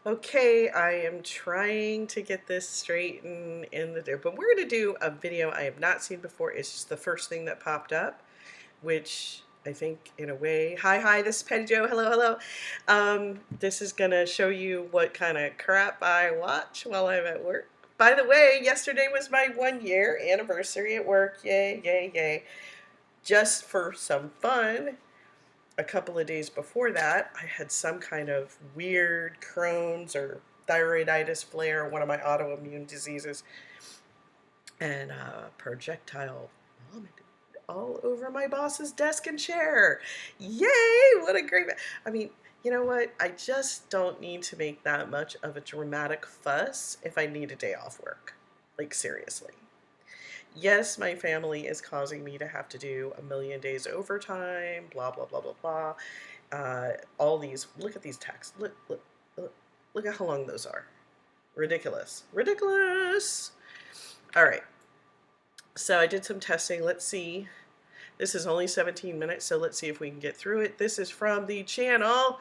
Okay, I am trying to get this straightened in the do, but we're going to do a video I have not seen before. It's just the first thing that popped up, which I think in a way, hi, this is Pattyjo, hello. This is going to show you what kind of crap I watch while I'm at work. By the way, yesterday was my 1-year anniversary at work, yay. Just for some fun, a couple of days before that, I had some kind of weird Crohn's or thyroiditis flare, one of my autoimmune diseases, and projectile vomited all over my boss's desk and chair. Yay! What a great... I mean, you know what? I just don't need to make that much of a dramatic fuss if I need a day off work. Like, seriously. Yes, my family is causing me to have to do 1,000,000 days overtime, blah, blah, blah, blah, blah. All these, look at these texts. Look at how long those are. Ridiculous. All right. So I did some testing. Let's see. This is only 17 minutes, so let's see if we can get through it. This is from the channel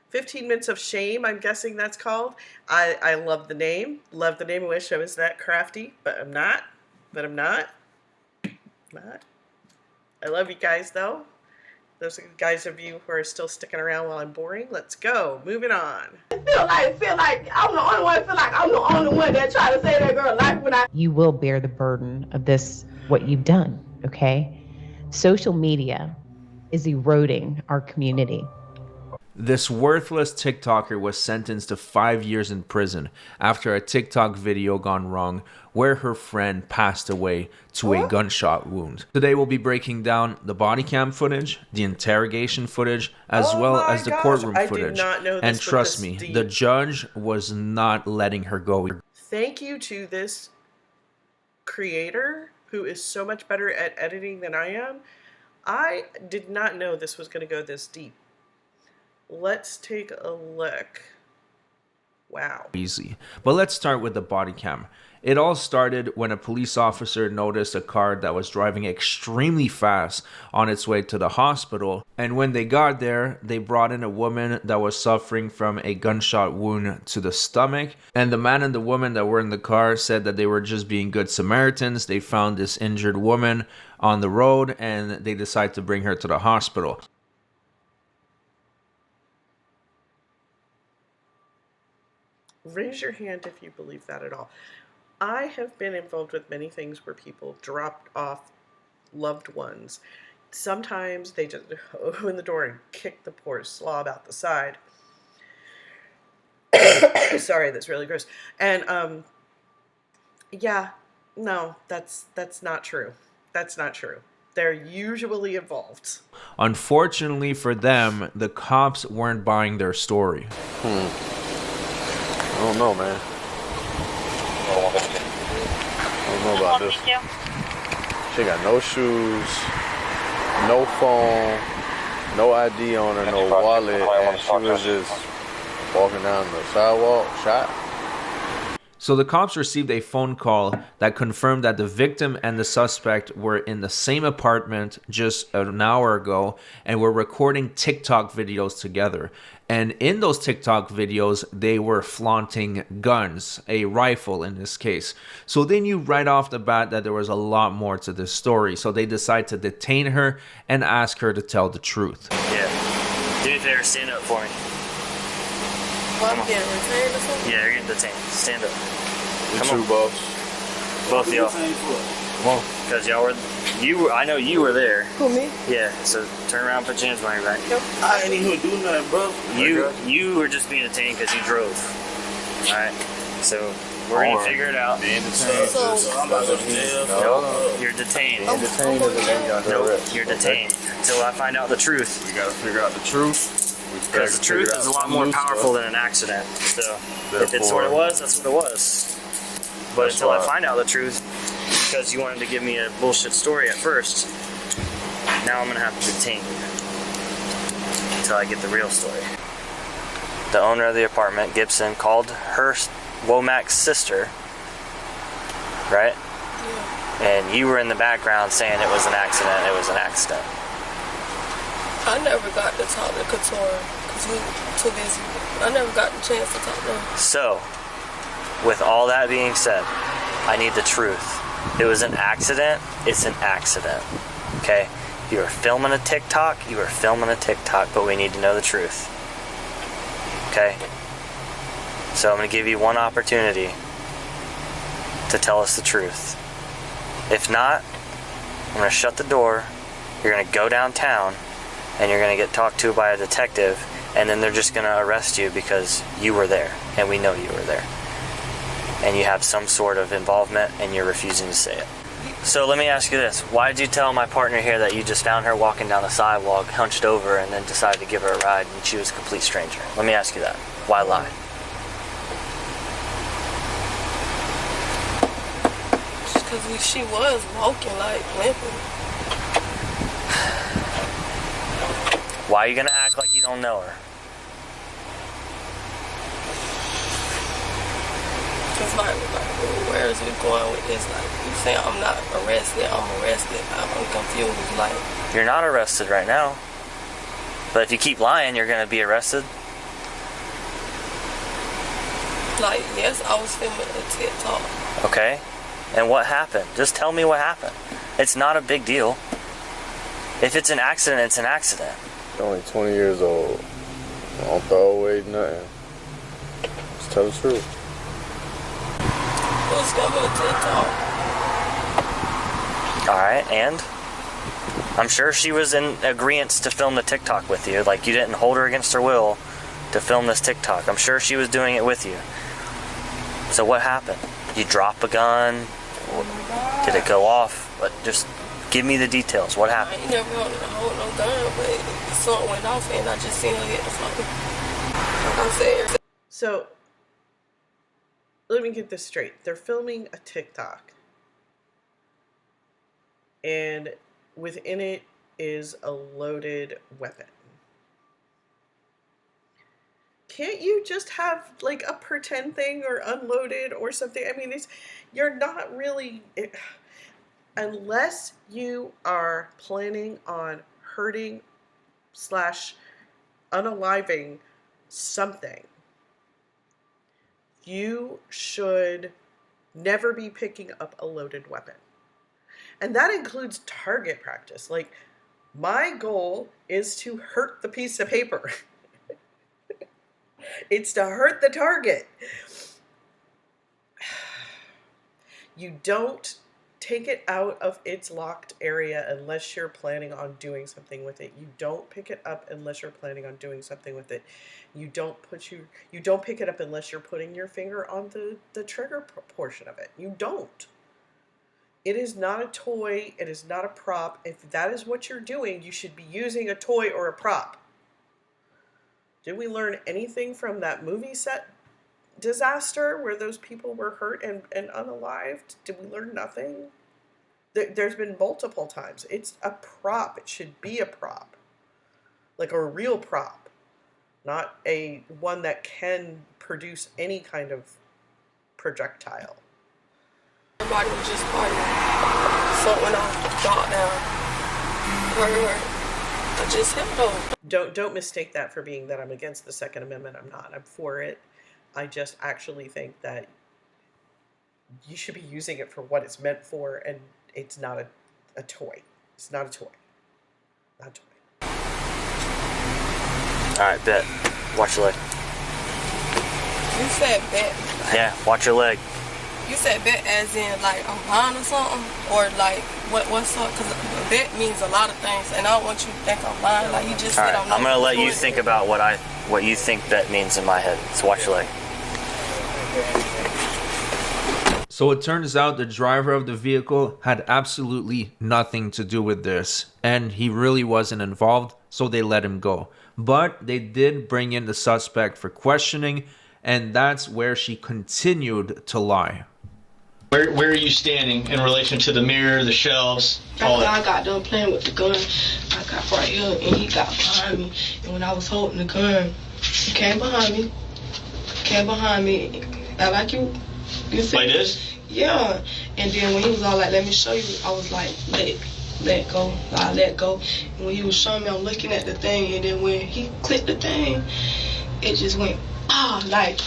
15 Minutes of Shame, I'm guessing that's called. I love the name. Love the name. I wish I was that crafty, but I'm not. I'm not. I love you guys, though. Those are guys of you who are still sticking around while I'm boring. Let's go. Moving on. I feel like I'm the only one. Feel like I'm the only one that try to save that girl life when I. You will bear the burden of this, what you've done, okay? Social media is eroding our community. This worthless TikToker was sentenced to 5 years in prison after a TikTok video gone wrong where her friend passed away to a gunshot wound. Today we'll be breaking down the body cam footage, the interrogation footage, as well as the courtroom footage. And trust me, the judge was not letting her go. Thank you to this creator who is so much better at editing than I am. I did not know this was going to go this deep. Let's take a look. Wow. Easy. But let's start with the body cam. It all started when a police officer noticed a car that was driving extremely fast on its way to the hospital. And when they got there, they brought in a woman that was suffering from a gunshot wound to the stomach. And the man and the woman that were in the car said that they were just being good Samaritans. They found this injured woman on the road and they decided to bring her to the hospital. Raise your hand if you believe that at all. I have been involved with many things where people dropped off loved ones. Sometimes they just open the door and kick the poor slob out the side. Sorry, that's really gross. And yeah, no, that's not true. That's not true. They're usually involved. Unfortunately for them, the cops weren't buying their story. I don't know, man. I don't know about this. She got no shoes, no phone, no ID on her, no wallet, and she was just walking down the sidewalk, shot. So the cops received a phone call that confirmed that the victim and the suspect were in the same apartment just an hour ago and were recording TikTok videos together. And in those TikTok videos, they were flaunting guns, a rifle in this case. So they knew right off the bat that there was a lot more to this story. So they decided to detain her and ask her to tell the truth. Yeah. Do me a favor, stand up for me. I'm getting detained or something? Yeah, you're getting detained. Stand up. Come on, boss. Both of y'all. Come on. Because y'all were, I know you were there. Who, me? Yeah, so turn around and put your hands behind your back. Yep. I ain't even do nothing, bro. You were just being detained because you drove. Alright? So, we're going to figure it out. Being detained. So I'm about to go to jail. No, you're detained. Nope, you're detained. Until I find out the truth. We got to figure out the truth. Because the truth is a lot more powerful than an accident. So, if it's what it was, that's what it was. But until I find out the truth, because you wanted to give me a bullshit story at first, now I'm going to have to detain you until I get the real story. The owner of the apartment, Gibson, called her Womac's sister, right? Yeah. And you were in the background saying it was an accident, I never got to talk to Couture because we were too busy I never got the chance to talk to him. So, with all that being said, I need the truth. It was an accident. It's an accident. Okay? You were filming a TikTok. You were filming a TikTok, but we need to know the truth. Okay? So I'm going to give you one opportunity to tell us the truth. If not, I'm going to shut the door. You're going to go downtown, and you're going to get talked to by a detective, and then they're just going to arrest you because you were there, and we know you were there. And you have some sort of involvement, and you're refusing to say it. So let me ask you this. Why did you tell my partner here that you just found her walking down the sidewalk, hunched over, and then decided to give her a ride, and she was a complete stranger? Let me ask you that. Why lie? Just because she was walking, like, limping. Why are you going to act like you don't know her? It's like, where is we going with this? Like, you say I'm not arrested, I'm arrested. I'm confused, like. You're not arrested right now. But if you keep lying, you're going to be arrested. Like, yes, I was filming a TikTok. Okay. And what happened? Just tell me what happened. It's not a big deal. If it's an accident, it's an accident. You're only 20 years old. Don't throw away nothing. Just tell the truth. I was filming a TikTok. Alright, and? I'm sure she was in agreement to film the TikTok with you. Like, you didn't hold her against her will to film this TikTok. I'm sure she was doing it with you. So what happened? You drop a gun? Did it go off? But just give me the details. What happened? I ain't never hold no gun, but something went off and I just seen her hit the phone. Like I said. So, let me get this straight. They're filming a TikTok. And within it is a loaded weapon. Can't you just have like a pretend thing or unloaded or something? I mean, you're not really, unless you are planning on hurting / unaliving something, you should never be picking up a loaded weapon. And that includes target practice. Like, my goal is to hurt the piece of paper. It's to hurt the target. You don't take it out of its locked area unless you're planning on doing something with it. You don't pick it up unless you're planning on doing something with it. You don't pick it up unless you're putting your finger on the trigger portion of it. You don't. It is not a toy. It is not a prop. If that is what you're doing, you should be using a toy or a prop. Did we learn anything from that movie set disaster where those people were hurt and unalived? Did we learn nothing? There's been multiple times. It's a prop. It should be a prop. Like a real prop. Not a one that can produce any kind of projectile. Everybody was just partying. Something went off, got down. Hurt. I just held on. Don't mistake that for being that I'm against the Second Amendment. I'm not. I'm for it. I just actually think that you should be using it for what it's meant for, and it's not a toy. It's not a toy. Not a toy. Alright, bet. Watch your leg. You said bet. Yeah, watch your leg. You said bet as in like I'm lying or something? Or like what's up? Because bet means a lot of things, and I don't want you to think I'm lying. Like you just said I'm not. I'm going to let you think about what you think bet means in my head. So watch your leg. So it turns out the driver of the vehicle had absolutely nothing to do with this, and he really wasn't involved, so they let him go. But they did bring in the suspect for questioning, and that's where she continued to lie. Where are you standing in relation to the mirror, the shelves, all that? I got done playing with the gun. I got right here, and he got behind me. And when I was holding the gun, he came behind me, I like you see? Like this? Yeah. And then when he was all like, let me show you, I was like, let go. I let go. And when he was showing me, I'm looking at the thing, and then when he clicked the thing, it just went like.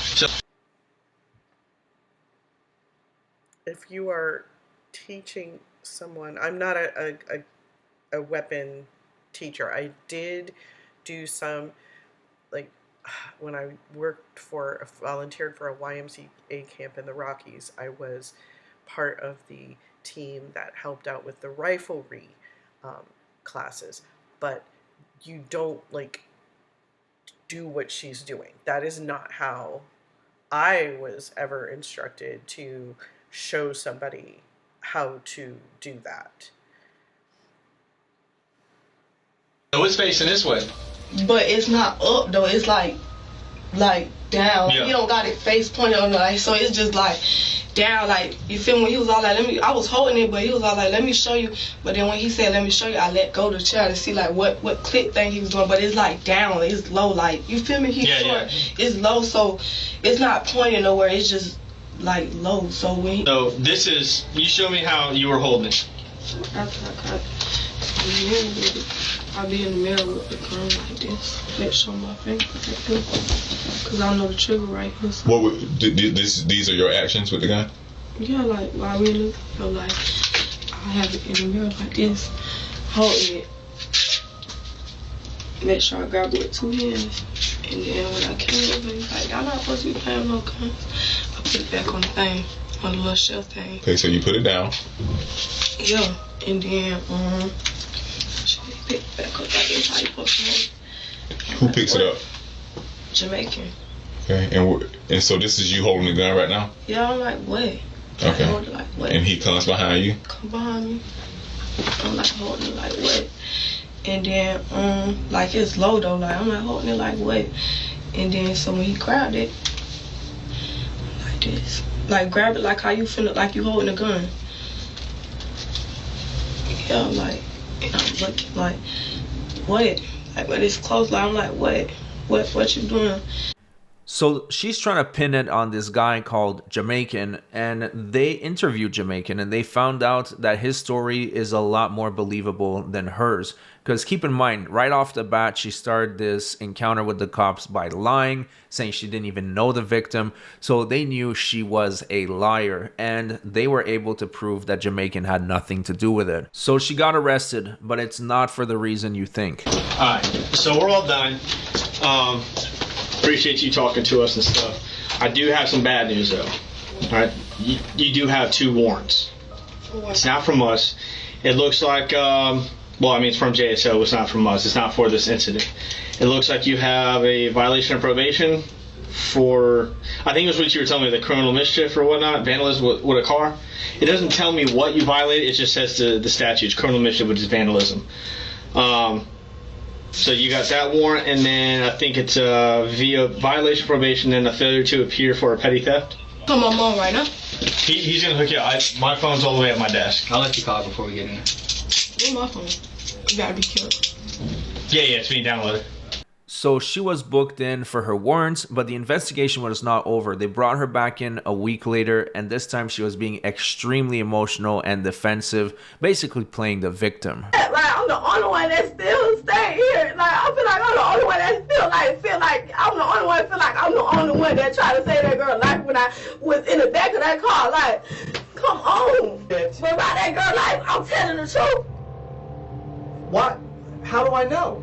If you are teaching someone, I'm not a weapon teacher. I did do some, like, when I volunteered for a YMCA camp in the Rockies, I was part of the team that helped out with the riflery classes. But you don't, like, do what she's doing. That is not how I was ever instructed to show somebody how to do that. So it's facing this way. But it's not up though. It's like down. Yeah. He don't got it face pointed on the like, so it's just like down. Like, you feel me? He was all like, I was holding it, but he was all like, let me show you. But then when he said, let me show you, I let go of the chair to see like what clip thing he was doing. But it's like down. It's low. Like, you feel me? He's short. Yeah. It's low, so it's not pointing nowhere. It's just like low. So when So this is, you show me how you were holding it. I'll be in the mirror with the gun like this. Make sure my finger protected. Because I know the trigger right here. So. What would, these are your actions with the gun? Yeah, like while we look, like I have it in the mirror like this, holding it. Make sure I grab it with 2 hands. And then when I came over, he's like, y'all not supposed to be playing no guns. I put it back on the thing, on the little shell thing. Okay, so you put it down. Yeah, and then pick it back up like this. How you supposed to Who picks it up? Jamaican. Okay, and so this is you holding the gun right now? Yeah, I'm like, what? Okay. I hold it like, what? And he comes behind you? Come behind me. I'm like holding it like, what? And then, like it's low though, like I'm like holding it like, what? And then so when he grabbed it, like this. Like grab it like how you finna, like you holding a gun. Yeah, I'm like, and I'm looking like, what? Like, but it's close, like I'm like, what? What you doing? So she's trying to pin it on this guy called Jamaican, and they interviewed Jamaican, and they found out that his story is a lot more believable than hers. Because keep in mind, right off the bat, she started this encounter with the cops by lying, saying she didn't even know the victim. So they knew she was a liar, and they were able to prove that Jamaican had nothing to do with it. So she got arrested, but it's not for the reason you think. All right, so we're all done. Appreciate you talking to us and stuff. I do have some bad news though. All right, you do have 2 warrants. It's not from us. It looks like, well, I mean, it's from JSO. It's not from us. It's not for this incident. It looks like you have a violation of probation for, I think it was what you were telling me, the criminal mischief or whatnot, vandalism with a car. It doesn't tell me what you violated. It just says the statutes, criminal mischief, which is vandalism. So you got that warrant, and then I think it's via violation of probation and a failure to appear for a petty theft. Call my mom right now. He's gonna hook you up. My phone's all the way at my desk. I'll let you call before we get in there. Where's my phone? You gotta be careful. Yeah, it's being downloaded. So she was booked in for her warrants, but the investigation was not over. They brought her back in a week later, and this time she was being extremely emotional and defensive, basically playing the victim. Like, I'm the only one that still stay here. Like, I feel like I'm the only one that still, like, feel like I'm the only one, feel like I'm the only one that tried to save that girl life when I was in the back of that car. Like, come on. But about that girl life, I'm telling the truth. What? How do I know?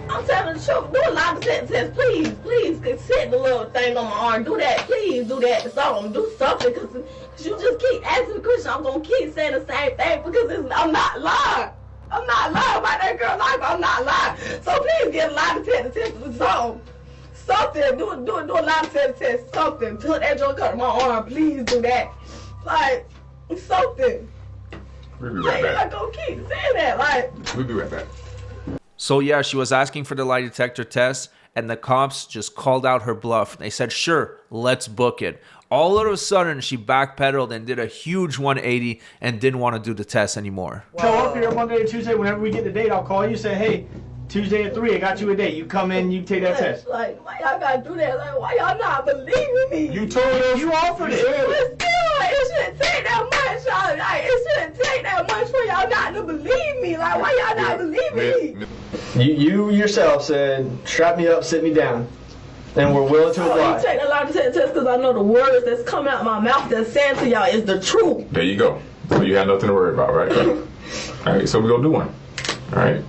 I'm telling the truth. Do a lot of sentences. Please, set the little thing on my arm. Do that. Please do that. Something. Do something. Because you just keep asking the question. I'm going to keep saying the same thing because I'm not lying. I'm not lying about that girl's life. I'm not lying. So please get a lot of sentences. Something. Do a lot of sentences. Something. Put that joke on my arm. Please do that. Like, something. We'll be right back. I'm going to keep saying that. Like, We'll be right back. So yeah, she was asking for the lie detector test, and the cops just called out her bluff. They said, sure, let's book it. All of a sudden, she backpedaled and did a huge 180 and didn't want to do the test anymore. Show up here Monday or Tuesday. Whenever we get the date, I'll call you. Say, hey, Tuesday at 3, I got you a date. You come in, you take that test. Like, why y'all gotta do that? Like, why y'all not believing me? You told us. You offered it. But still, like, it shouldn't take that much, y'all. Like, it shouldn't take that much for y'all not to believe me. Like, why y'all not believing me? You yourself said, strap me up, sit me down. And we're willing to So oblige. you take a lot of tests because I know the words that's coming out my mouth that's saying to y'all is the truth. There you go. So you have nothing to worry about, right? All right, so we're going to do one. All right.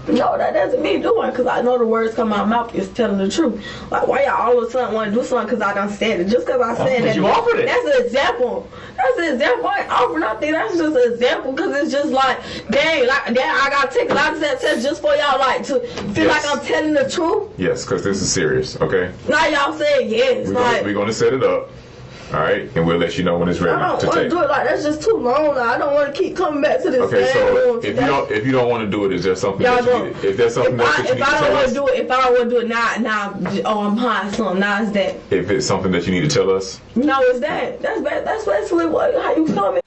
No, that doesn't mean do one because I know the words coming out my mouth is telling the truth. Like, why y'all all of a sudden want to do something because I done said it? Just because I said that. You offered it. That's an example. That's an example. I ain't offering nothing. That's just an example because it's just like, dang, I got to take a lot of that test just for y'all, like, to feel Yes. like I'm telling the truth. Yes, because this is serious, okay? Now y'all saying yes. We're going to set it up, all right? And we'll let you know when it's ready I don't to want to take. do it like that's just too long. Now. I don't want to keep coming back to this. Okay, same so room. if you don't want to do it, is there something Y'all that you don't. need? If there's something else that you need If to I don't tell want us, to do it, if I don't want to do it now, oh, I'm high, so now it's that. if it's something that you need to tell us, No, it's that. That's basically how you coming.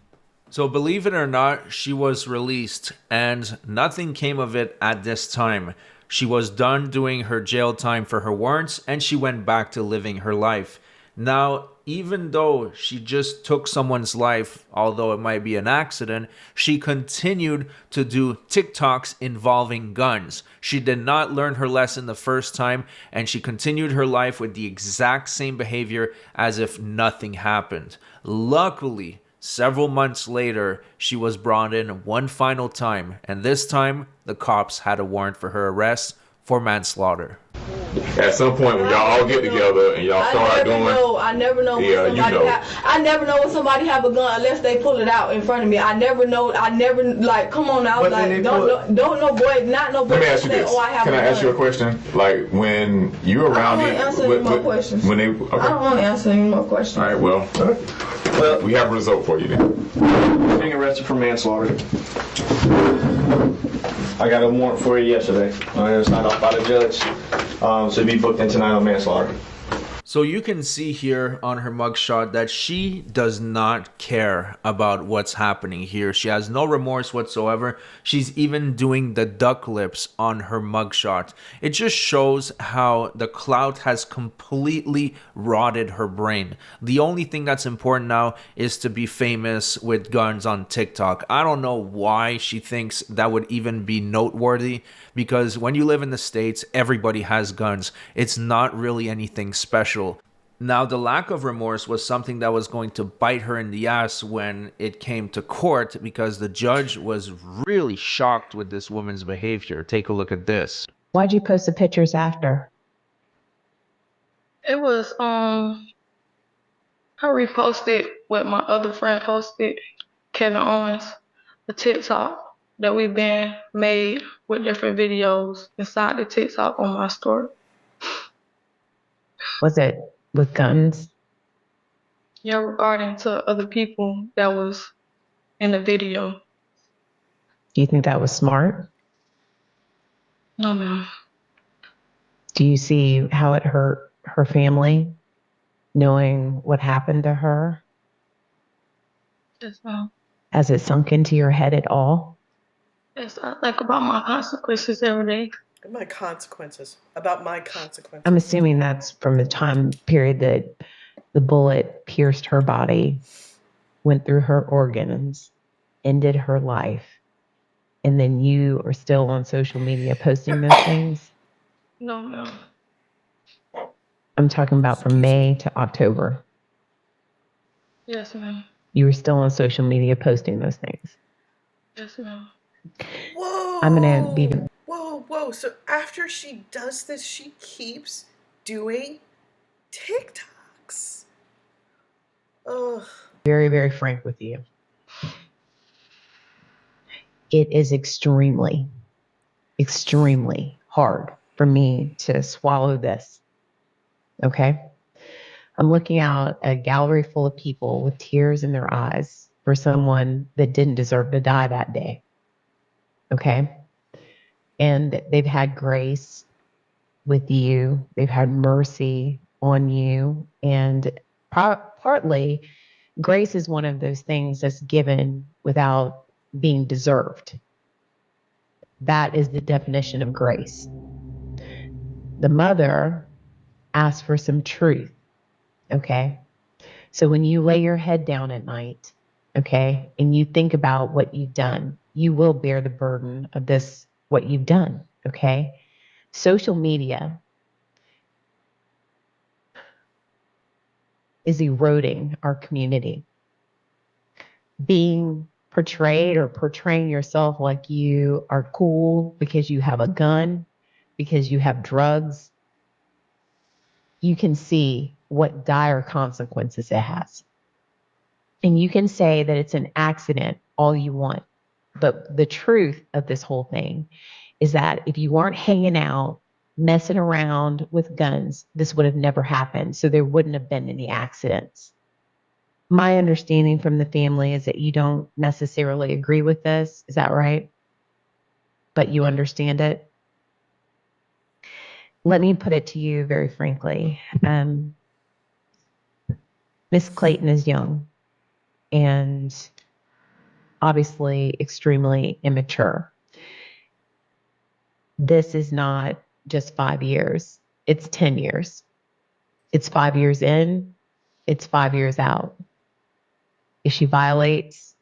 So believe it or not, she was released and nothing came of it at this time. She was done doing her jail time for her warrants and she went back to living her life. Now, even though she just took someone's life, although it might be an accident, she continued to do TikToks involving guns. She did not learn her lesson the first time, and she continued her life with the exact same behavior as if nothing happened. Luckily, several months later, she was brought in one final time, and this time, the cops had a warrant for her arrest for manslaughter. at some point when y'all all get together and y'all start doing, I never know when Yeah, somebody you know. I never know when somebody have a gun unless they pull it out in front of me. I never know. I never like. Come on now, But then like they pull it- don't no boy, not no boy. let me ask you say, this. Oh, I have Can a I ask gun. you a question? Like when you're around I don't it, wanna answer any more questions. when they, I okay. don't want to answer any more questions. All right, well, Well, we have a result for you then. being arrested for manslaughter. I got a warrant for you yesterday. It was signed off by the judge. So you'll be booked in tonight on manslaughter. So you can see here on her mugshot that she does not care about what's happening here. She has no remorse whatsoever. She's even doing the duck lips on her mugshot. It just shows how the clout has completely rotted her brain. The only thing that's important now is to be famous with guns on TikTok. I don't know why she thinks that would even be noteworthy, because when you live in the States, everybody has guns. It's not really anything special. Now, the lack of remorse was something that was going to bite her in the ass when it came to court, because the judge was really shocked with this woman's behavior. Take a look at this. Why'd you post the pictures after? It was I reposted what my other friend posted, Kevin Owens, the TikTok that we've been made with different videos inside the TikTok on my story. Was it with guns? Yeah, regarding to other people that was in the video. Do you think that was smart? No, ma'am. Do you see how it hurt her family knowing what happened to her? Yes, ma'am. Has it sunk into your head at all? Yes, I think about my consequences every day. My consequences. About my consequences. I'm assuming that's from the time period that the bullet pierced her body, went through her organs, ended her life, and then you are still on social media posting those things? No, ma'am. I'm talking about from May to October. Yes, ma'am. You were still on social media posting those things. Yes, ma'am. Whoa. I'm gonna be Whoa. So after she does this, she keeps doing TikToks. Ugh. very, very frank with you. It is extremely, extremely hard for me to swallow this. Okay? I'm looking out a gallery full of people with tears in their eyes for someone that didn't deserve to die that day. Okay? And they've had grace with you, they've had mercy on you, and partly grace is one of those things that's given without being deserved. That is the definition of grace. The mother asked for some truth, okay? So when you lay your head down at night, okay, and you think about what you've done, you will bear the burden of this, what you've done, okay? Social media is eroding our community. Being portrayed or portraying yourself like you are cool because you have a gun, because you have drugs, you can see what dire consequences it has. And you can say that it's an accident all you want. But the truth of this whole thing is that if you weren't hanging out, messing around with guns, this would have never happened. So there wouldn't have been any accidents. My understanding from the family is that you don't necessarily agree with this. Is that right? But you understand it? Let me put it to you very frankly. Miss Clayton is young and obviously extremely immature. This is not just 5 years, it's 10 years. It's 5 years in, it's 5 years out. If she violates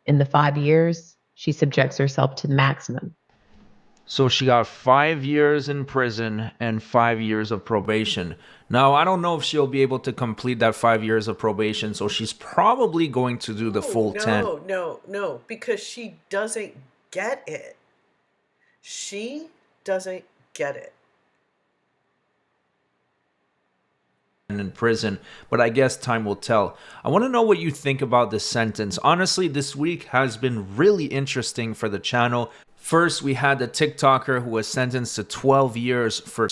in the 5 years, she subjects herself to the maximum. So she got 5 years in prison and 5 years of probation. Now, I don't know if she'll be able to complete that 5 years of probation, so she's probably going to do the full 10. No, because she doesn't get it. She doesn't get it. In prison, but I guess time will tell. I want to know what you think about this sentence. Honestly, this week has been really interesting for the channel. First, we had the TikToker who was sentenced to 12 years for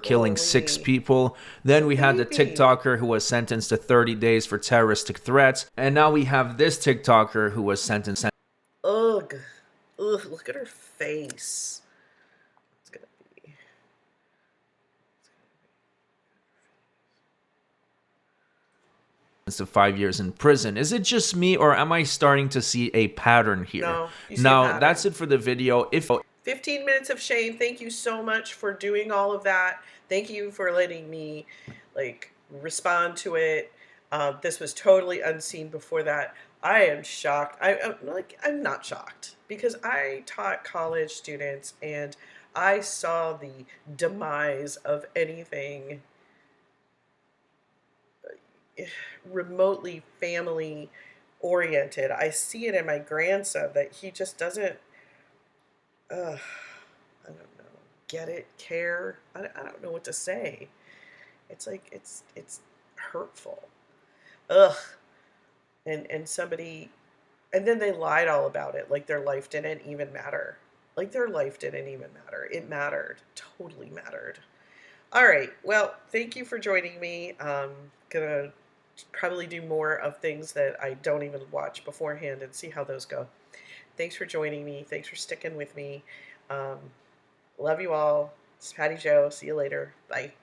killing 6 people. Then we had the TikToker who was sentenced to 30 days for terroristic threats. And now we have this TikToker who was sentenced. Ugh, look at her face. It's gonna be... to 5 years in prison. Is it just me, or am I starting to see a pattern here? No, you see a now pattern. That's it for the video. 15 minutes of shame. Thank you so much for doing all of that. Thank you for letting me respond to it. This was totally unseen before that. I am shocked. I'm not shocked because I taught college students and I saw the demise of anything remotely family oriented. I see it in my grandson that he just doesn't I don't know, get it, care. I don't know what to say. It's like it's hurtful. Ugh. And somebody, and then they lied all about it, like their life didn't even matter. Like their life didn't even matter. It mattered. Totally mattered. All right. Well, thank you for joining me. Gonna probably do more of things that I don't even watch beforehand and see how those go. Thanks for joining me. Thanks for sticking with me. Love you all. It's Patty Jo. See you later. Bye.